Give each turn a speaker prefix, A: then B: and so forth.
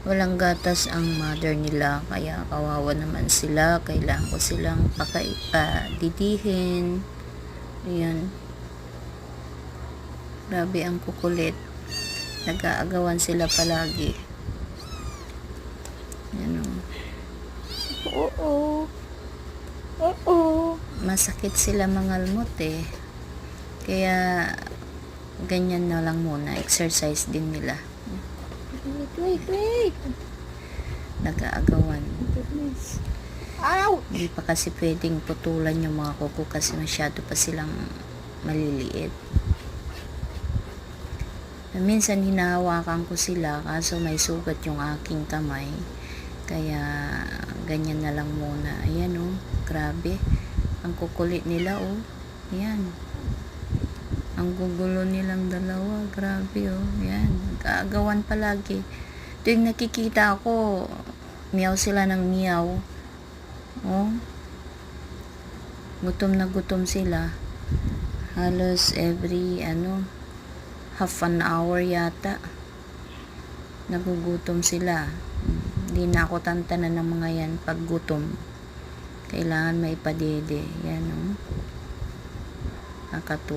A: Walang gatas ang mother nila, kaya kawawa naman sila. Kailangan ko silang didihin. Ayan. Grabe ang kukulit. Nag-aagawan sila palagi. Ayan o. Oo. Oo. Masakit sila mangalmot eh. Kaya ganyan na lang muna. Exercise din nila. Wait. Nag-aagawan. Ow! Hindi pa kasi pwedeng putulan yung mga kuko kasi masyado pa silang maliliit. Minsan hinahawakan ko sila kaso may sugat yung aking kamay. Kaya ganyan na lang muna. Ayan oh, grabe. Ang kukulit nila oh. Ayan. Ang gugulo nilang dalawa. Grabe oh. Ayan. Nag-aagawan palagi. Tuwing nakikita ako, meow sila ng meow. Oh. Gutom na gutom sila. Halos every half an hour yata. Nagugutom sila. Hindi na ako tantanan ng mga yan pag gutom. Kailangan may padede. Yan oh. Nakakatuwa.